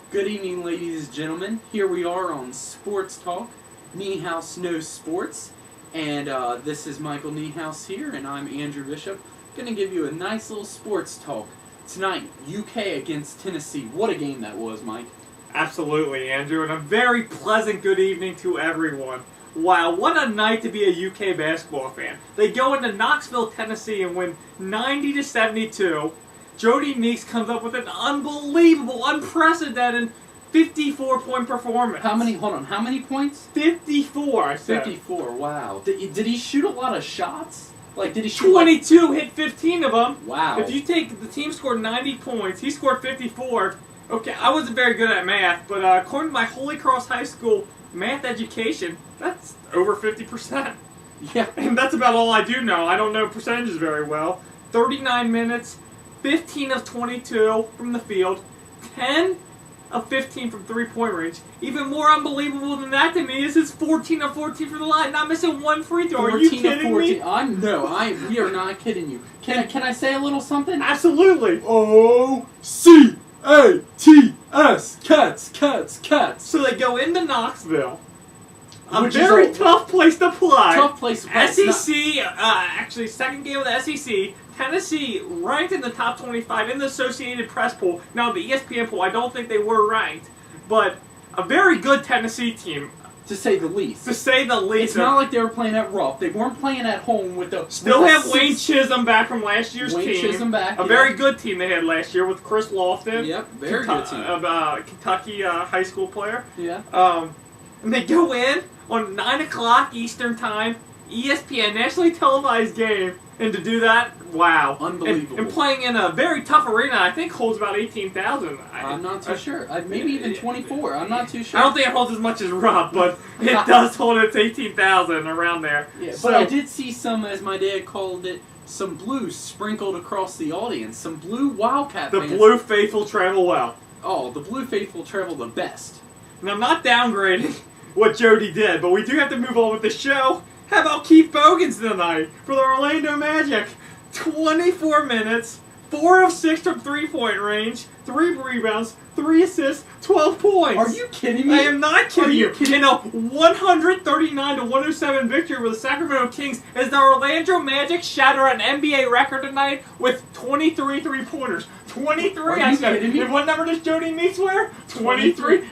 Good evening, ladies and gentlemen. Here we are on Sports Talk. Niehaus knows sports. And this is Michael Niehaus here, and I'm Andrew Bishop. Going to give you a nice little sports talk. Tonight, UK against Tennessee. What a game that was, Mike. Absolutely, Andrew, and a very pleasant good evening to everyone. Wow, what a night to be a UK basketball fan. They go into Knoxville, Tennessee and win 90-72. Jody Meeks comes up with an unbelievable, unprecedented 54-point performance. How many points? 54, I said. 54, wow. Did he shoot a lot of shots? Did he shoot 22, hit 15 of them. Wow. If you take, the team scored 90 points, he scored 54. Okay, I wasn't very good at math, but according to my Holy Cross High School math education, that's over 50%. Yeah. And that's about all I do know. I don't know percentages very well. 39 minutes, 15 of 22 from the field, 10 of 15 from three-point range. Even more unbelievable than that to me is his 14 of 14 from the line, not missing one free throw. Are you kidding me? We are not kidding you. Can I say a little something? Absolutely. O-C-A-T-S, cats. So they go into Knoxville. A very tough place to play. Tough place to play. SEC, actually second game of the SEC. Tennessee ranked in the top 25 in the Associated Press poll. Now the ESPN poll, I don't think they were ranked, but a very good Tennessee team. To say the least. It's not like they were playing at Rupp. They weren't playing at home with the... Still have Wayne Chisholm back from last year's team. Wayne Chisholm back, very good team they had last year with Chris Lofton. Yep, very good team. Kentucky high school player. Yeah. And they go in on 9 o'clock Eastern time, ESPN, nationally televised game, and to do that, wow. Unbelievable. And playing in a very tough arena, I think holds about 18,000. I'm not too sure. Maybe even 24. I'm not too sure. I don't think it holds as much as Rupp, but it does hold its 18,000 around there. Yeah, but I did see some, as my dad called it, some blue sprinkled across the audience. Some blue Wildcat fans. The blue faithful travel well. Oh, the blue faithful travel the best. And I'm not downgrading what Jody did, but we do have to move on with the show. How about Keith Bogans tonight for the Orlando Magic? 24 minutes, 4 of 6 from three-point range, 3 rebounds, 3 assists, 12 points. Are you kidding me? I am not kidding you. Kidding? In a 139-107 victory over the Sacramento Kings, as the Orlando Magic shatter an NBA record tonight with 23 three-pointers. 23, Are you kidding me? And what number does Jody Meeks wear? 23.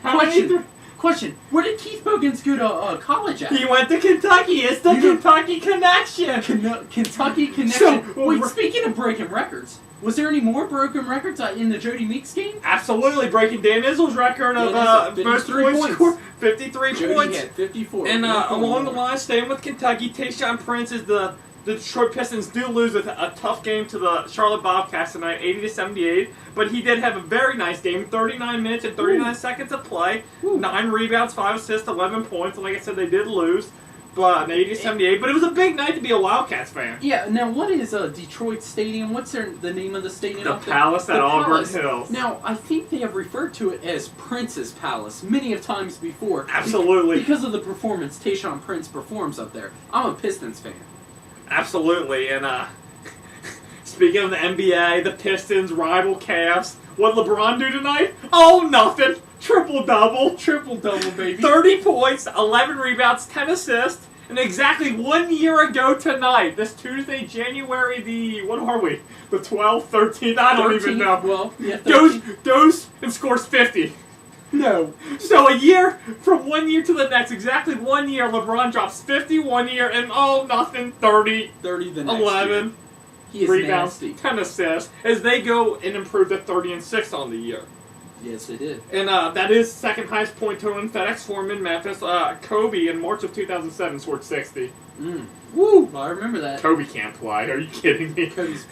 Question. Where did Keith Bogans go to college at? He went to Kentucky. It's the Kentucky connection. Kentucky connection. Wait, speaking of breaking records, was there any more broken records in the Jody Meeks game? Absolutely, breaking Dan Izzo's record of most points scored. 53 Jody points. Had 54. And along the line, staying with Kentucky, Tayshaun Prince is the Detroit Pistons do lose a tough game to the Charlotte Bobcats tonight, 80-78. But he did have a very nice game, 39 minutes and 39 seconds of play, 9 rebounds, 5 assists, 11 points. And like I said, they did lose, but 80-78. But it was a big night to be a Wildcats fan. Yeah. Now, what is Detroit Stadium? What's the name of the stadium? The Palace at Auburn Hills. Now, I think they have referred to it as Prince's Palace many of times before. Absolutely. Because of the performance Tayshaun Prince performs up there. I'm a Pistons fan. Absolutely, and speaking of the NBA, the Pistons, rival Cavs, what did LeBron do tonight? Oh, nothing. Triple-double. Triple-double, baby. 30 points, 11 rebounds, 10 assists, and exactly 1 year ago tonight, this Tuesday, January the 12th, 13th, I don't even know. Well, yeah, goes and scores 50. No. So from 1 year to the next, exactly 1 year, LeBron drops 50 1 year, and nothing, 30 the next 11 year. He is rebounds, nasty. 10 assists, as they go and improve to 30-6 on the year. Yes, they did. And that is second highest point total in FedEx Forum in Memphis. Kobe in March of 2007 scored 60. Woo! I remember that. Kobe can't play. Are you kidding me? Kobe's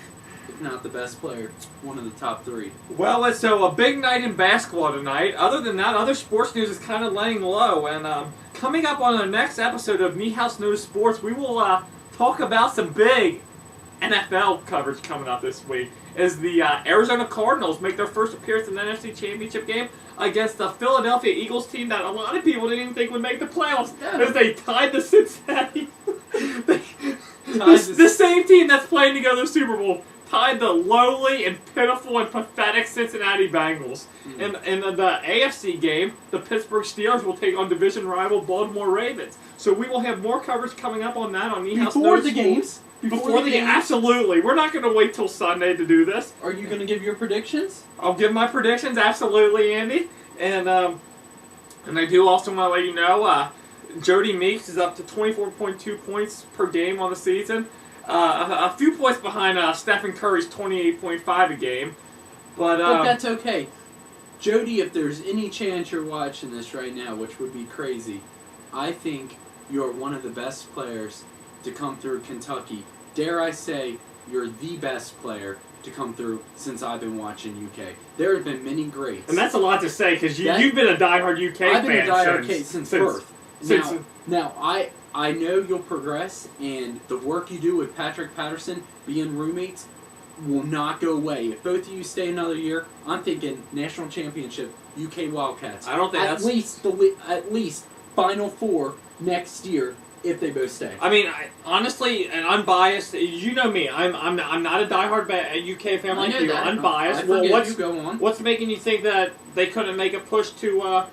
not the best player. One of the top 3. Well, so a big night in basketball tonight. Other than that, other sports news is kind of laying low. And coming up on the next episode of Niehaus Knows Sports, we will talk about some big NFL coverage coming up this week. As the Arizona Cardinals make their first appearance in the NFC Championship game against the Philadelphia Eagles team that a lot of people didn't even think would make the playoffs, as they tied the Cincinnati. The same team that's playing to go to the Super Bowl behind the lowly and pitiful and pathetic Cincinnati Bengals. In the AFC game, the Pittsburgh Steelers will take on division rival Baltimore Ravens. So we will have more coverage coming up on that on Niehaus Before the games. Before the game, absolutely. We're not going to wait till Sunday to do this. Are you going to give your predictions? I'll give my predictions, absolutely, Andy. And I do also want to let you know, Jody Meeks is up to 24.2 points per game on the season. A few points behind Stephen Curry's 28.5 a game. But that's okay. Jody, if there's any chance you're watching this right now, which would be crazy, I think you're one of the best players to come through Kentucky. Dare I say, you're the best player to come through since I've been watching UK. There have been many greats. And that's a lot to say, because you've been a diehard UK fan. I've been a diehard UK since birth. Now, I know you'll progress, and the work you do with Patrick Patterson, being roommates, will not go away. If both of you stay another year, I'm thinking national championship, UK Wildcats. I don't think at least Final Four next year if they both stay. I mean, honestly, and unbiased, you know me. I'm not a diehard UK fan like you. That. Unbiased. What's making you think that they couldn't make a push to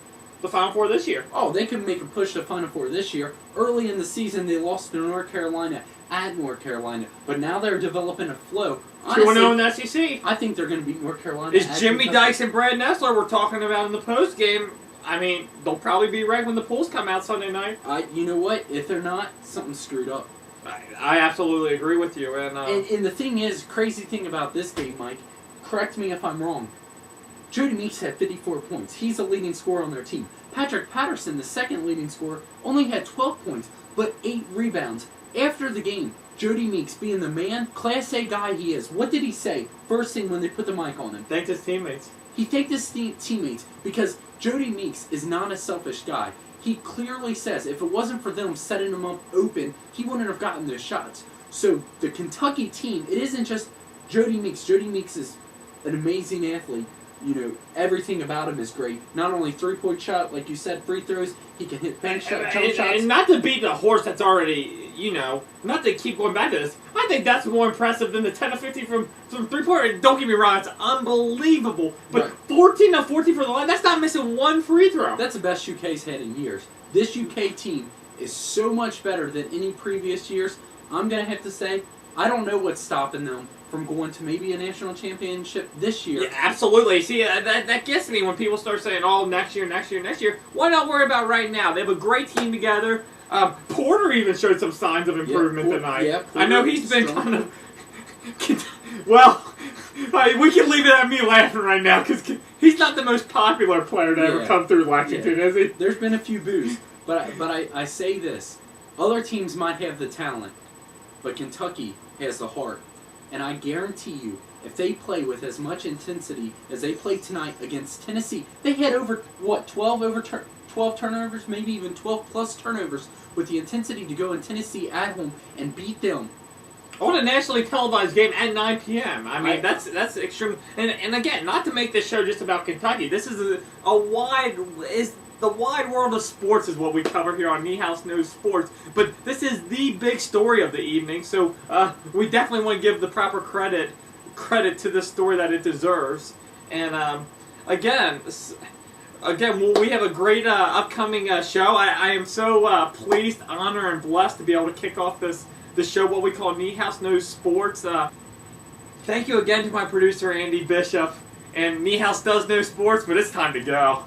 the Final Four this year? Oh, they could make a push to Final Four this year. Early in the season, they lost to North Carolina at North Carolina, but now they're developing a flow. 2-0 in the SEC. I think they're going to beat North Carolina. Is Jimmy Dykes and Brad Nessler we're talking about in the post game? I mean, they'll probably be right when the polls come out Sunday night. You know what? If they're not, something's screwed up. I absolutely agree with you. And the thing is, crazy thing about this game, Mike, correct me if I'm wrong, Jody Meeks had 54 points. He's the leading scorer on their team. Patrick Patterson, the second leading scorer, only had 12 points, but 8 rebounds. After the game, Jody Meeks, being the man, Class A guy he is, what did he say first thing when they put the mic on him? Thanked his teammates. He thanked his teammates because Jody Meeks is not a selfish guy. He clearly says if it wasn't for them setting him up open, he wouldn't have gotten those shots. So the Kentucky team, it isn't just Jody Meeks. Jody Meeks is an amazing athlete. You know, everything about him is great. Not only three-point shot, like you said, free throws, he can hit bank shot, jump shots. And not to beat the horse that's already, not to keep going back to this, I think that's more impressive than the 10 of 50 from three-point. Don't get me wrong, it's unbelievable. But right. 14 of 14 for the line, that's not missing one free throw. That's the best UK's had in years. This UK team is so much better than any previous years. I'm going to have to say, I don't know what's stopping them from going to maybe a national championship this year. Yeah, absolutely. See, that gets me when people start saying, oh, next year. Why not worry about right now? They have a great team together. Porter even showed some signs of improvement tonight. Yeah, I know he's been kind of... Well, we can leave it at me laughing right now because he's not the most popular player to ever come through Lexington, is he? There's been a few boos. But I say this. Other teams might have the talent, but Kentucky has the heart. And I guarantee you, if they play with as much intensity as they played tonight against Tennessee, they had 12 turnovers, maybe even 12-plus turnovers, with the intensity to go in Tennessee at home and beat them. On a nationally televised game at 9 p.m. I mean, that's extreme. And again, not to make this show just about Kentucky. This is the wide world of sports is what we cover here on Niehaus Knows Sports. But this is the big story of the evening, so we definitely want to give the proper credit to this story that it deserves. And again, we have a great upcoming show. I am so pleased, honored, and blessed to be able to kick off this show, what we call Niehaus Knows Sports. Thank you again to my producer, Andy Bishop. And Niehaus does know sports, but it's time to go.